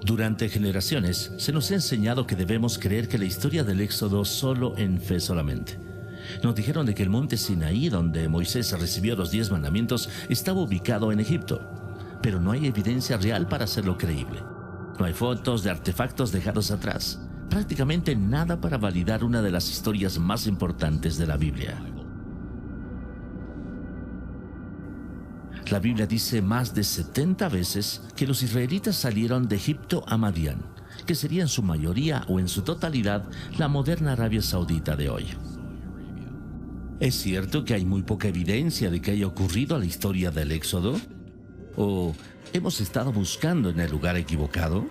Durante generaciones se nos ha enseñado que debemos creer que la historia del Éxodo solo en fe solamente. Nos dijeron de que el monte Sinaí, donde Moisés recibió los 10 mandamientos, estaba ubicado en Egipto, pero no hay evidencia real para hacerlo creíble. No hay fotos de artefactos dejados atrás, prácticamente nada para validar una de las historias más importantes de la Biblia. La Biblia dice más de 70 veces que los israelitas salieron de Egipto a Madián, que sería en su mayoría o en su totalidad la moderna Arabia Saudita de hoy. ¿Es cierto que hay muy poca evidencia de que haya ocurrido la historia del Éxodo? ¿O hemos estado buscando en el lugar equivocado?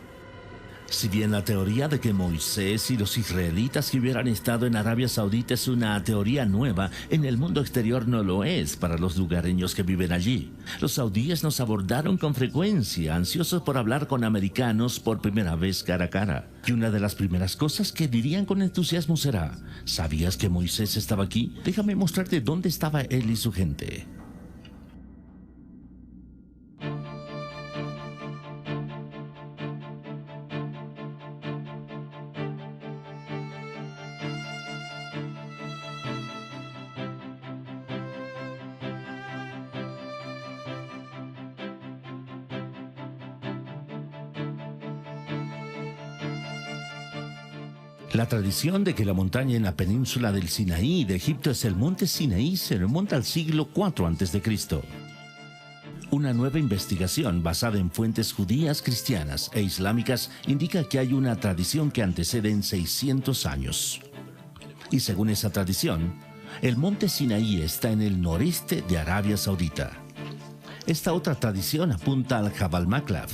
Si bien la teoría de que Moisés y los israelitas que hubieran estado en Arabia Saudita es una teoría nueva, en el mundo exterior no lo es para los lugareños que viven allí. Los saudíes nos abordaron con frecuencia, ansiosos por hablar con americanos por primera vez cara a cara. Y una de las primeras cosas que dirían con entusiasmo será: ¿sabías que Moisés estaba aquí? Déjame mostrarte dónde estaba él y su gente. La tradición de que la montaña en la península del Sinaí de Egipto es el monte Sinaí se remonta al siglo IV a.C. Una nueva investigación basada en fuentes judías, cristianas e islámicas indica que hay una tradición que antecede en 600 años. Y según esa tradición, el monte Sinaí está en el noreste de Arabia Saudita. Esta otra tradición apunta al Jabal Maklaf,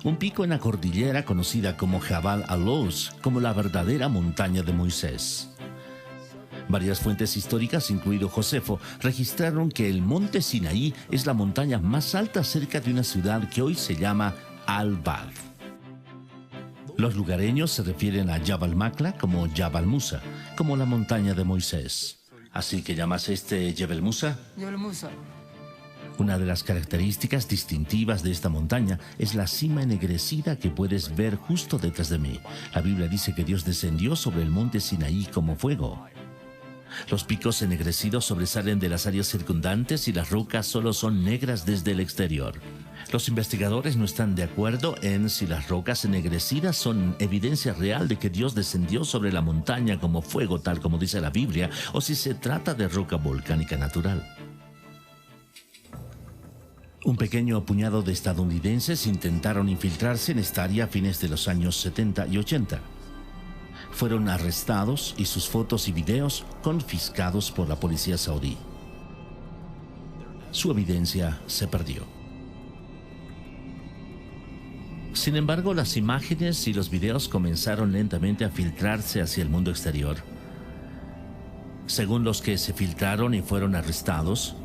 un pico en la cordillera conocida como Jabal al-Lawz, como la verdadera montaña de Moisés. Varias fuentes históricas, incluido Josefo, registraron que el monte Sinaí es la montaña más alta cerca de una ciudad que hoy se llama Al-Bad. Los lugareños se refieren a Jabal Makla como Jabal Musa, como la montaña de Moisés. ¿Así que llamas Jebel Musa? Jebel Musa. Una de las características distintivas de esta montaña es la cima ennegrecida que puedes ver justo detrás de mí. La Biblia dice que Dios descendió sobre el monte Sinaí como fuego. Los picos ennegrecidos sobresalen de las áreas circundantes y las rocas solo son negras desde el exterior. Los investigadores no están de acuerdo en si las rocas ennegrecidas son evidencia real de que Dios descendió sobre la montaña como fuego, tal como dice la Biblia, o si se trata de roca volcánica natural. Un pequeño puñado de estadounidenses intentaron infiltrarse en esta área a fines de los años 70 y 80. Fueron arrestados y sus fotos y videos confiscados por la policía saudí. Su evidencia se perdió. Sin embargo, las imágenes y los videos comenzaron lentamente a filtrarse hacia el mundo exterior. Según los que se filtraron y fueron arrestados,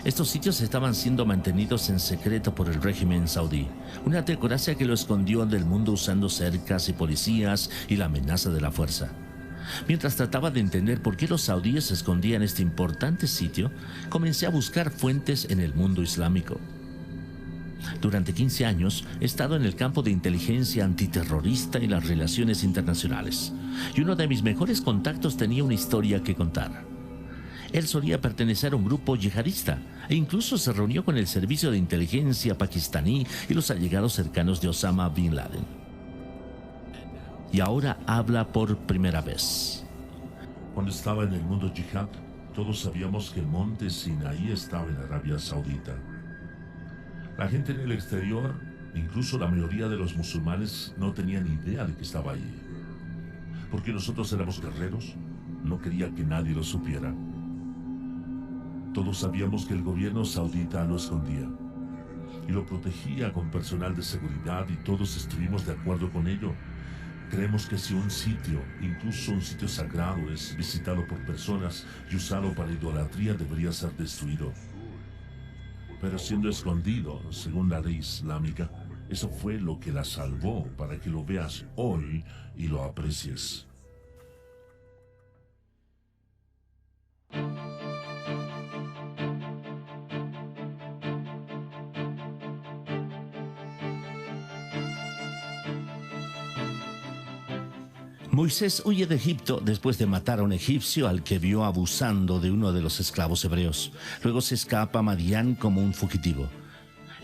estos sitios estaban siendo mantenidos en secreto por el régimen saudí, una teocracia que lo escondió del mundo usando cercas y policías y la amenaza de la fuerza. Mientras trataba de entender por qué los saudíes escondían este importante sitio, comencé a buscar fuentes en el mundo islámico. Durante 15 años he estado en el campo de inteligencia antiterrorista y las relaciones internacionales, y uno de mis mejores contactos tenía una historia que contar. Él solía pertenecer a un grupo yihadista e incluso se reunió con el servicio de inteligencia pakistaní y los allegados cercanos de Osama Bin Laden. Y ahora habla por primera vez. Cuando estaba en el mundo yihad, todos sabíamos que el monte Sinaí estaba en Arabia Saudita. La gente en el exterior, incluso la mayoría de los musulmanes, no tenían idea de que estaba allí. Porque nosotros éramos guerreros, no quería que nadie lo supiera. Todos sabíamos que el gobierno saudita lo escondía y lo protegía con personal de seguridad y todos estuvimos de acuerdo con ello. Creemos que si un sitio, incluso un sitio sagrado, es visitado por personas y usado para idolatría, debería ser destruido. Pero siendo escondido, según la ley islámica, eso fue lo que la salvó para que lo veas hoy y lo aprecies. Moisés huye de Egipto después de matar a un egipcio al que vio abusando de uno de los esclavos hebreos. Luego se escapa a Madián como un fugitivo.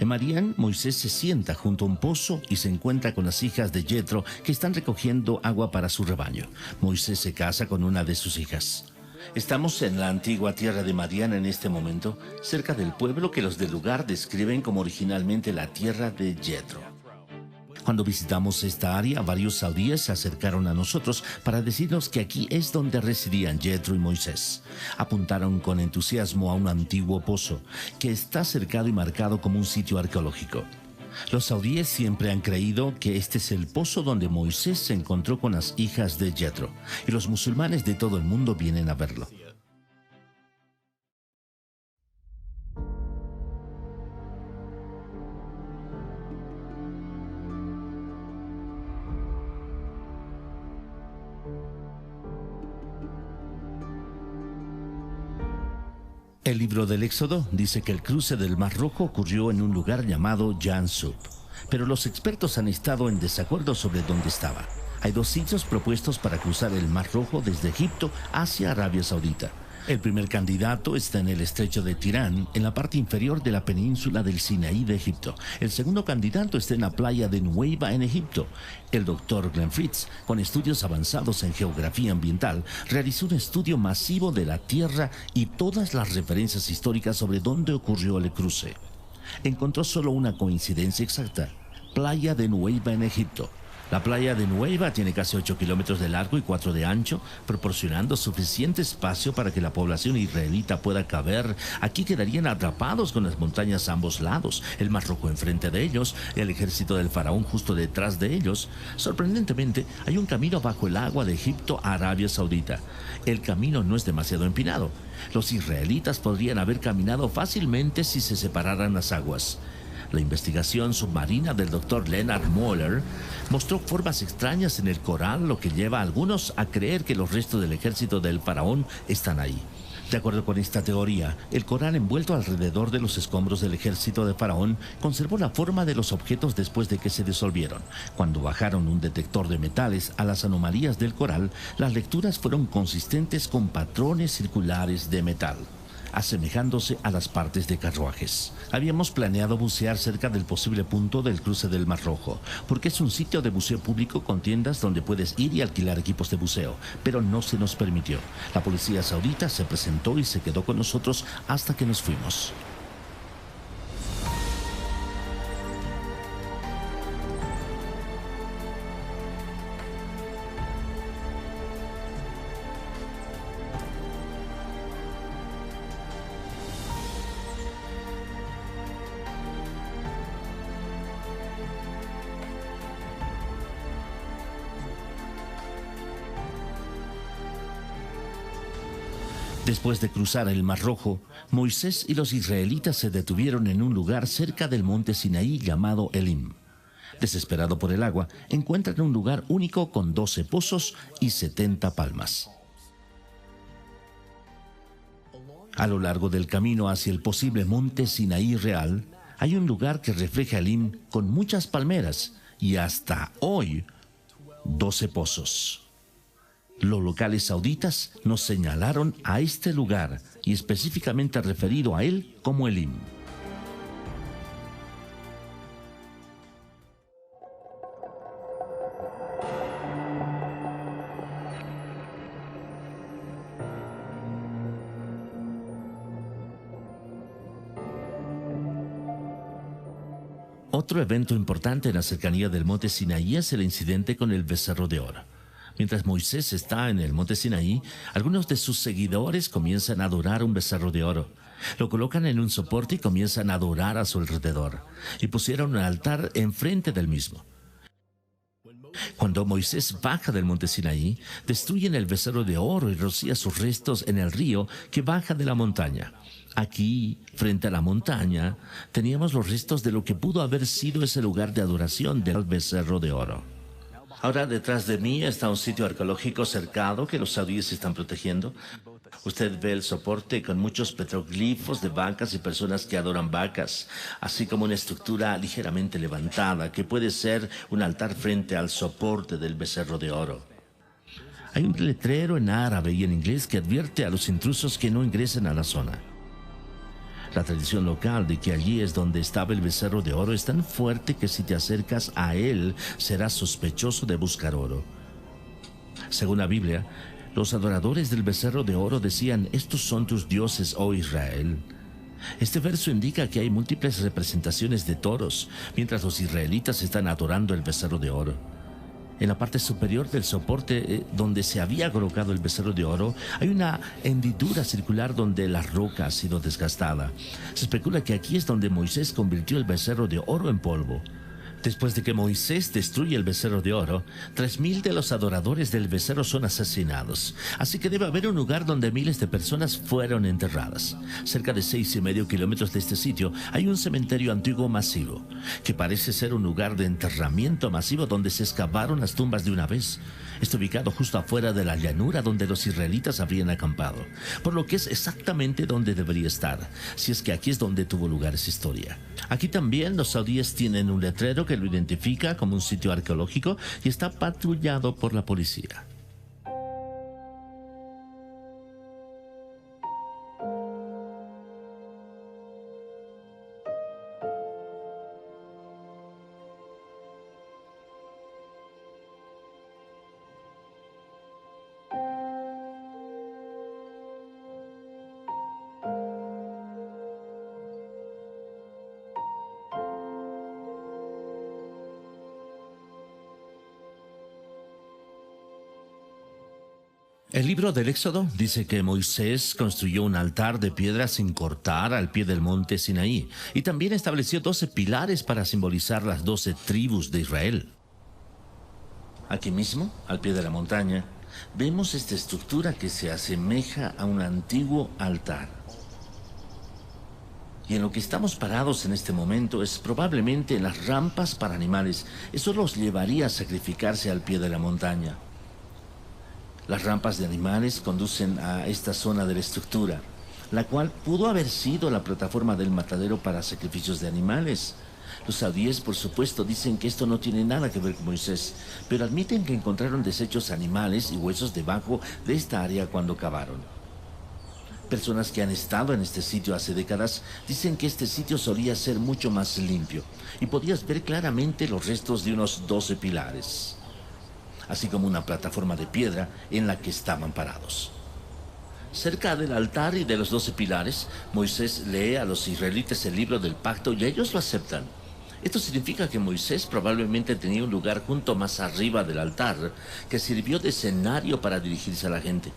En Madián, Moisés se sienta junto a un pozo y se encuentra con las hijas de Jetro que están recogiendo agua para su rebaño. Moisés se casa con una de sus hijas. Estamos en la antigua tierra de Madián en este momento, cerca del pueblo que los del lugar describen como originalmente la tierra de Jetro. Cuando visitamos esta área, varios saudíes se acercaron a nosotros para decirnos que aquí es donde residían Jetro y Moisés. Apuntaron con entusiasmo a un antiguo pozo que está cercado y marcado como un sitio arqueológico. Los saudíes siempre han creído que este es el pozo donde Moisés se encontró con las hijas de Jetro, y los musulmanes de todo el mundo vienen a verlo. El libro del Éxodo dice que el cruce del Mar Rojo ocurrió en un lugar llamado Yansub, pero los expertos han estado en desacuerdo sobre dónde estaba. Hay dos sitios propuestos para cruzar el Mar Rojo desde Egipto hacia Arabia Saudita. El primer candidato está en el estrecho de Tirán, en la parte inferior de la península del Sinaí de Egipto. El segundo candidato está en la playa de Nuweiba en Egipto. El doctor Glenn Fritz, con estudios avanzados en geografía ambiental, realizó un estudio masivo de la Tierra y todas las referencias históricas sobre dónde ocurrió el cruce. Encontró solo una coincidencia exacta: playa de Nuweiba en Egipto. La playa de Nuweiba tiene casi 8 kilómetros de largo y 4 de ancho, proporcionando suficiente espacio para que la población israelita pueda caber. Aquí quedarían atrapados con las montañas a ambos lados, el Mar Rojo enfrente de ellos, el ejército del faraón justo detrás de ellos. Sorprendentemente, hay un camino bajo el agua de Egipto a Arabia Saudita. El camino no es demasiado empinado. Los israelitas podrían haber caminado fácilmente si se separaran las aguas. La investigación submarina del Dr. Leonard Moeller mostró formas extrañas en el coral, lo que lleva a algunos a creer que los restos del ejército del faraón están ahí. De acuerdo con esta teoría, el coral envuelto alrededor de los escombros del ejército de faraón conservó la forma de los objetos después de que se disolvieron. Cuando bajaron un detector de metales a las anomalías del coral, las lecturas fueron consistentes con patrones circulares de metal, asemejándose a las partes de carruajes. Habíamos planeado bucear cerca del posible punto del cruce del Mar Rojo, porque es un sitio de buceo público con tiendas donde puedes ir y alquilar equipos de buceo, pero no se nos permitió. La policía saudita se presentó y se quedó con nosotros hasta que nos fuimos. Después de cruzar el Mar Rojo, Moisés y los israelitas se detuvieron en un lugar cerca del monte Sinaí llamado Elim. Desesperado por el agua, encuentran un lugar único con 12 pozos y 70 palmas. A lo largo del camino hacia el posible monte Sinaí real, hay un lugar que refleja Elim con muchas palmeras y hasta hoy 12 pozos. Los locales sauditas nos señalaron a este lugar y específicamente referido a él como Elim. Otro evento importante en la cercanía del monte Sinaí es el incidente con el becerro de oro. Mientras Moisés está en el monte Sinaí, algunos de sus seguidores comienzan a adorar un becerro de oro. Lo colocan en un soporte y comienzan a adorar a su alrededor. Y pusieron un altar enfrente del mismo. Cuando Moisés baja del monte Sinaí, destruyen el becerro de oro y rocía sus restos en el río que baja de la montaña. Aquí, frente a la montaña, teníamos los restos de lo que pudo haber sido ese lugar de adoración del becerro de oro. Ahora detrás de mí está un sitio arqueológico cercado que los saudíes están protegiendo. Usted ve el soporte con muchos petroglifos de vacas y personas que adoran vacas, así como una estructura ligeramente levantada que puede ser un altar frente al soporte del becerro de oro. Hay un letrero en árabe y en inglés que advierte a los intrusos que no ingresen a la zona. La tradición local de que allí es donde estaba el becerro de oro es tan fuerte que si te acercas a él serás sospechoso de buscar oro. Según la Biblia, los adoradores del becerro de oro decían: estos son tus dioses, oh Israel. Este verso indica que hay múltiples representaciones de toros, mientras los israelitas están adorando el becerro de oro. En la parte superior del soporte donde se había colocado el becerro de oro, hay una hendidura circular donde la roca ha sido desgastada. Se especula que aquí es donde Moisés convirtió el becerro de oro en polvo. Después de que Moisés destruye el becerro de oro, 3,000 de los adoradores del becerro son asesinados. Así que debe haber un lugar donde miles de personas fueron enterradas. Cerca de 6,5 kilómetros de este sitio hay un cementerio antiguo masivo, que parece ser un lugar de enterramiento masivo donde se excavaron las tumbas de una vez. Está ubicado justo afuera de la llanura donde los israelitas habrían acampado, por lo que es exactamente donde debería estar, si es que aquí es donde tuvo lugar esa historia. Aquí también los saudíes tienen un letrero que lo identifica como un sitio arqueológico y está patrullado por la policía. El libro del Éxodo dice que Moisés construyó un altar de piedra sin cortar al pie del monte Sinaí y también estableció 12 pilares para simbolizar las 12 tribus de Israel. Aquí mismo, al pie de la montaña, vemos esta estructura que se asemeja a un antiguo altar. Y en lo que estamos parados en este momento es probablemente en las rampas para animales. Eso los llevaría a sacrificarse al pie de la montaña. Las rampas de animales conducen a esta zona de la estructura, la cual pudo haber sido la plataforma del matadero para sacrificios de animales. Los saudíes, por supuesto, dicen que esto no tiene nada que ver con Moisés, pero admiten que encontraron desechos animales y huesos debajo de esta área cuando cavaron. Personas que han estado en este sitio hace décadas dicen que este sitio solía ser mucho más limpio y podías ver claramente los restos de unos 12 pilares, así como una plataforma de piedra en la que estaban parados. Cerca del altar y de los 12 pilares, Moisés lee a los israelitas el libro del pacto y ellos lo aceptan. Esto significa que Moisés probablemente tenía un lugar junto más arriba del altar que sirvió de escenario para dirigirse a la gente.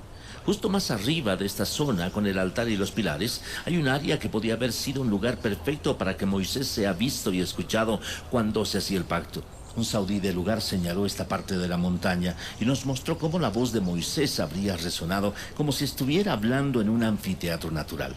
Justo más arriba de esta zona, con el altar y los pilares, hay un área que podía haber sido un lugar perfecto para que Moisés sea visto y escuchado cuando se hacía el pacto. Un saudí del lugar señaló esta parte de la montaña y nos mostró cómo la voz de Moisés habría resonado como si estuviera hablando en un anfiteatro natural.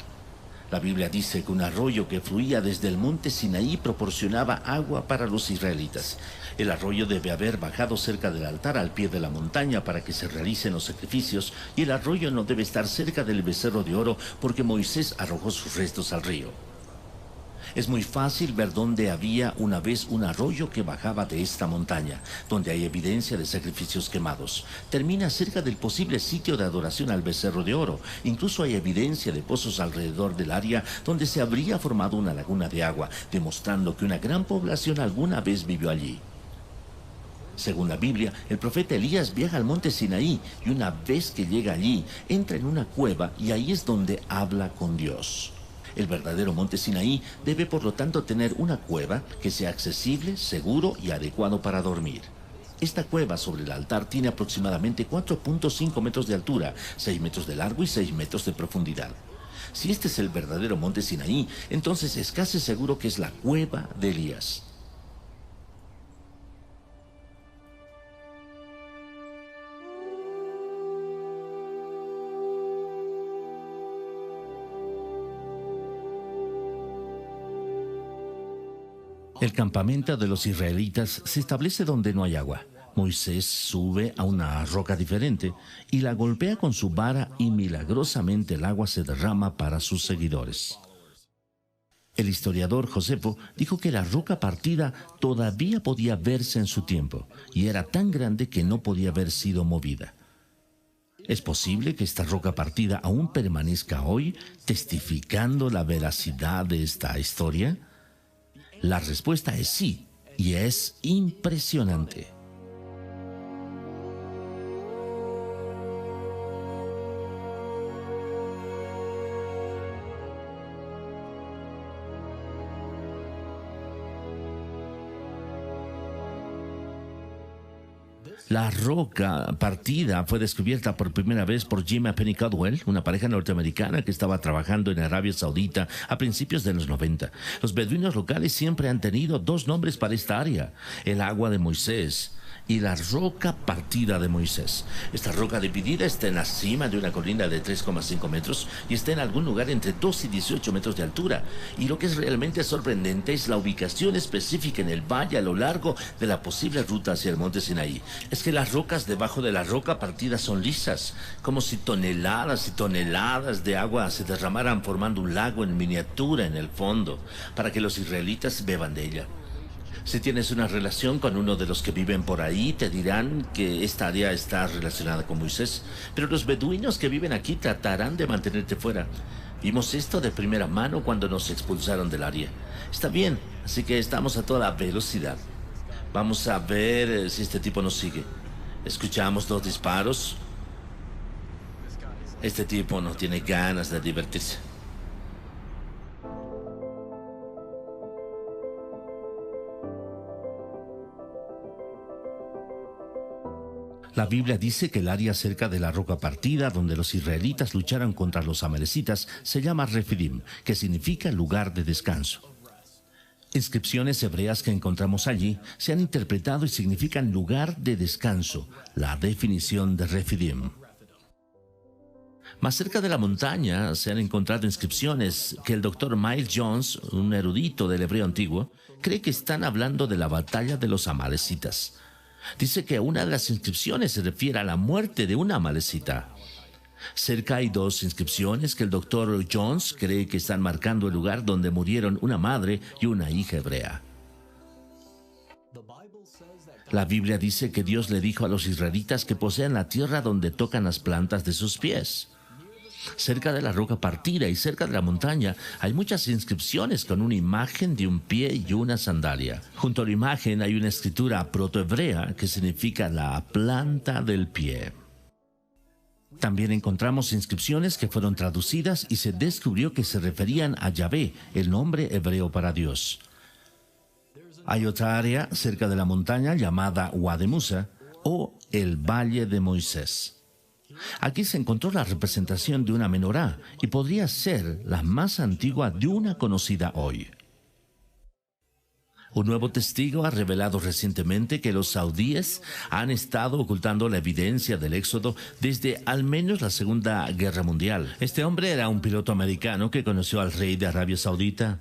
La Biblia dice que un arroyo que fluía desde el monte Sinaí proporcionaba agua para los israelitas. El arroyo debe haber bajado cerca del altar al pie de la montaña para que se realicen los sacrificios, y el arroyo no debe estar cerca del becerro de oro porque Moisés arrojó sus restos al río. Es muy fácil ver dónde había una vez un arroyo que bajaba de esta montaña, donde hay evidencia de sacrificios quemados. Termina cerca del posible sitio de adoración al becerro de oro. Incluso hay evidencia de pozos alrededor del área donde se habría formado una laguna de agua, demostrando que una gran población alguna vez vivió allí. Según la Biblia, el profeta Elías viaja al monte Sinaí y una vez que llega allí, entra en una cueva y ahí es donde habla con Dios. El verdadero monte Sinaí debe por lo tanto tener una cueva que sea accesible, seguro y adecuado para dormir. Esta cueva sobre el altar tiene aproximadamente 4.5 metros de altura, 6 metros de largo y 6 metros de profundidad. Si este es el verdadero monte Sinaí, entonces es casi seguro que es la cueva de Elías. El campamento de los israelitas se establece donde no hay agua. Moisés sube a una roca diferente y la golpea con su vara y milagrosamente el agua se derrama para sus seguidores. El historiador Josefo dijo que la roca partida todavía podía verse en su tiempo y era tan grande que no podía haber sido movida. ¿Es posible que esta roca partida aún permanezca hoy testificando la veracidad de esta historia? La respuesta es sí, y es impresionante. La roca partida fue descubierta por primera vez por Jim y Penny Caldwell, una pareja norteamericana que estaba trabajando en Arabia Saudita a principios de los 90. Los beduinos locales siempre han tenido dos nombres para esta área: el agua de Moisés y la roca partida de Moisés. Esta roca dividida está en la cima de una colina de 3,5 metros y está en algún lugar entre 2 y 18 metros de altura. Y lo que es realmente sorprendente es la ubicación específica en el valle a lo largo de la posible ruta hacia el monte Sinaí. Es que las rocas debajo de la roca partida son lisas, como si toneladas y toneladas de agua se derramaran formando un lago en miniatura en el fondo, para que los israelitas beban de ella. Si tienes una relación con uno de los que viven por ahí, te dirán que esta área está relacionada con Moisés, pero los beduinos que viven aquí tratarán de mantenerte fuera. Vimos esto de primera mano cuando nos expulsaron del área. Está bien, así que estamos a toda velocidad. Vamos a ver si este tipo nos sigue. Escuchamos 2 disparos. Este tipo no tiene ganas de divertirse. La Biblia dice que el área cerca de la roca partida, donde los israelitas lucharon contra los amalecitas, se llama Refidim, que significa lugar de descanso. Inscripciones hebreas que encontramos allí se han interpretado y significan lugar de descanso, la definición de Refidim. Más cerca de la montaña se han encontrado inscripciones que el Dr. Miles Jones, un erudito del hebreo antiguo, cree que están hablando de la batalla de los amalecitas. Dice que una de las inscripciones se refiere a la muerte de una amalecita. Cerca hay 2 inscripciones que el Dr. Jones cree que están marcando el lugar donde murieron una madre y una hija hebrea. La Biblia dice que Dios le dijo a los israelitas que posean la tierra donde tocan las plantas de sus pies. Cerca de la roca partida y cerca de la montaña hay muchas inscripciones con una imagen de un pie y una sandalia. Junto a la imagen hay una escritura protohebrea que significa la planta del pie. También encontramos inscripciones que fueron traducidas y se descubrió que se referían a Yahvé, el nombre hebreo para Dios. Hay otra área cerca de la montaña llamada Wadi Musa o el Valle de Moisés. Aquí se encontró la representación de una menorá y podría ser la más antigua de una conocida hoy. Un nuevo testigo ha revelado recientemente que los saudíes han estado ocultando la evidencia del éxodo desde al menos la Segunda Guerra Mundial. Este hombre era un piloto americano que conoció al rey de Arabia Saudita.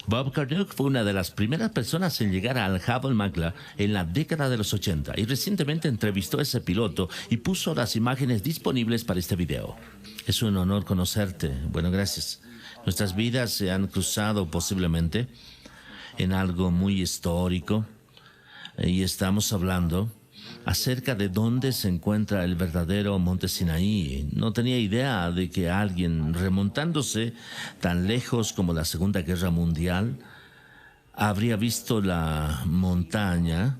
Bob Carnock fue una de las primeras personas en llegar al Jabal Maqla en la década de los 80 y recientemente entrevistó a ese piloto y puso las imágenes disponibles para este video. Es un honor conocerte. Bueno, gracias. Nuestras vidas se han cruzado posiblemente en algo muy histórico y estamos hablando acerca de dónde se encuentra el verdadero monte Sinaí. No tenía idea de que alguien remontándose tan lejos como la Segunda Guerra Mundial habría visto la montaña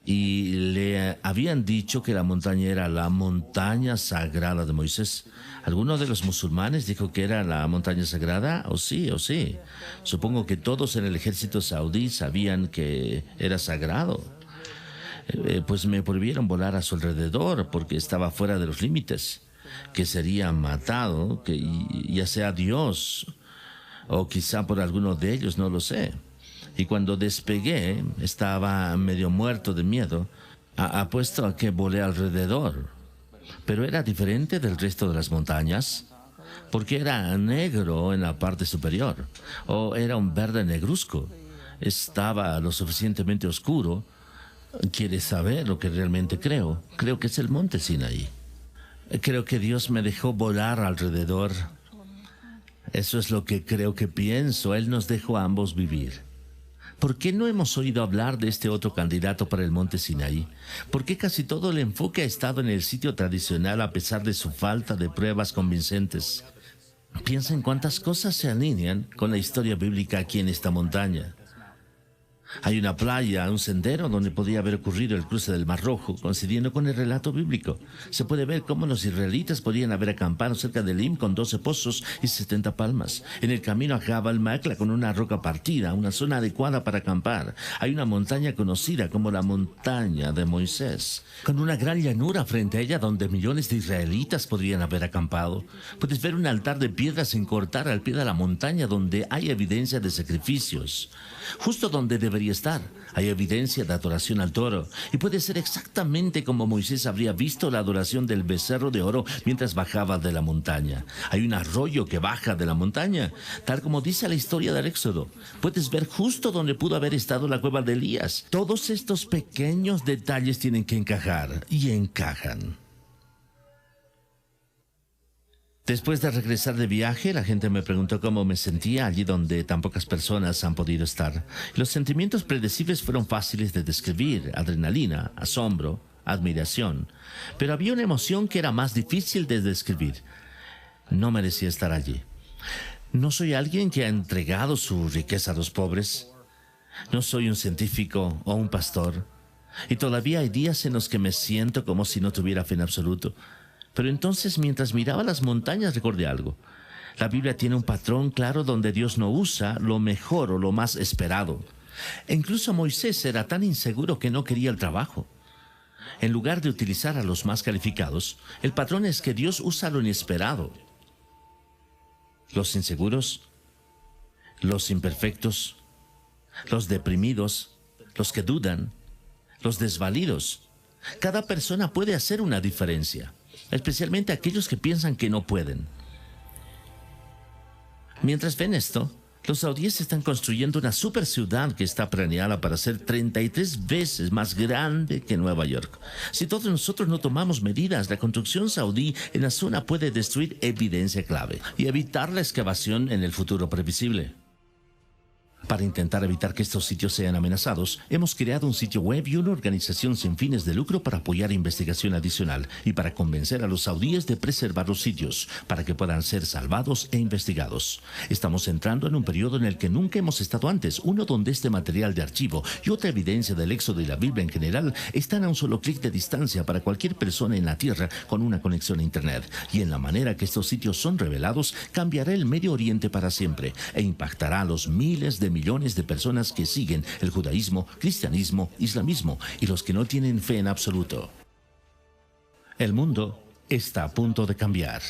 y le habían dicho que la montaña era la montaña sagrada de Moisés. ¿Alguno de los musulmanes dijo que era la montaña sagrada? O sí. Supongo que todos en el ejército saudí sabían que era sagrado. Pues me prohibieron volar a su alrededor porque estaba fuera de los límites, que sería matado, que ya sea Dios o quizá por alguno de ellos, no lo sé. Y cuando despegué estaba medio muerto de miedo, apuesto a que volé alrededor. Pero era diferente del resto de las montañas, porque era negro en la parte superior, o era un verde negruzco. Estaba lo suficientemente oscuro. ¿Quieres saber lo que realmente creo? Creo que es el monte Sinaí. Creo que Dios me dejó volar alrededor. Eso es lo que creo que pienso. Él nos dejó a ambos vivir. ¿Por qué no hemos oído hablar de este otro candidato para el monte Sinaí? ¿Por qué casi todo el enfoque ha estado en el sitio tradicional a pesar de su falta de pruebas convincentes? Piensa en cuántas cosas se alinean con la historia bíblica aquí en esta montaña. Hay una playa, un sendero donde podría haber ocurrido el cruce del Mar Rojo, coincidiendo con el relato bíblico. Se puede ver cómo los israelitas podían haber acampado cerca de Elim con 12 pozos y 70 palmas. En el camino a Jabal Macla con una roca partida, una zona adecuada para acampar. Hay una montaña conocida como la montaña de Moisés, con una gran llanura frente a ella donde millones de israelitas podrían haber acampado. Puedes ver un altar de piedras sin cortar al pie de la montaña donde hay evidencia de sacrificios. Justo donde debería estar, hay evidencia de adoración al toro, y puede ser exactamente como Moisés habría visto la adoración del becerro de oro mientras bajaba de la montaña. Hay un arroyo que baja de la montaña, tal como dice la historia del Éxodo. Puedes ver justo donde pudo haber estado la cueva de Elías. Todos estos pequeños detalles tienen que encajar, y encajan. Después de regresar de viaje, la gente me preguntó cómo me sentía allí donde tan pocas personas han podido estar. Los sentimientos predecibles fueron fáciles de describir: adrenalina, asombro, admiración. Pero había una emoción que era más difícil de describir. No merecía estar allí. No soy alguien que ha entregado su riqueza a los pobres. No soy un científico o un pastor. Y todavía hay días en los que me siento como si no tuviera fe en absoluto. Pero entonces, mientras miraba las montañas, recordé algo. La Biblia tiene un patrón claro donde Dios no usa lo mejor o lo más esperado. E incluso Moisés era tan inseguro que no quería el trabajo. En lugar de utilizar a los más calificados, el patrón es que Dios usa lo inesperado. Los inseguros, los imperfectos, los deprimidos, los que dudan, los desvalidos. Cada persona puede hacer una diferencia, especialmente aquellos que piensan que no pueden. Mientras ven esto, los saudíes están construyendo una super ciudad que está planeada para ser 33 veces más grande que Nueva York. Si todos nosotros no tomamos medidas, la construcción saudí en la zona puede destruir evidencia clave y evitar la excavación en el futuro previsible. Para intentar evitar que estos sitios sean amenazados, hemos creado un sitio web y una organización sin fines de lucro para apoyar investigación adicional y para convencer a los saudíes de preservar los sitios para que puedan ser salvados e investigados. Estamos entrando en un periodo en el que nunca hemos estado antes, uno donde este material de archivo y otra evidencia del Éxodo y la Biblia en general están a un solo clic de distancia para cualquier persona en la Tierra con una conexión a Internet. Y en la manera que estos sitios son revelados, cambiará el Medio Oriente para siempre e impactará a los miles de millones de personas que siguen el judaísmo, cristianismo, islamismo y los que no tienen fe en absoluto. El mundo está a punto de cambiar.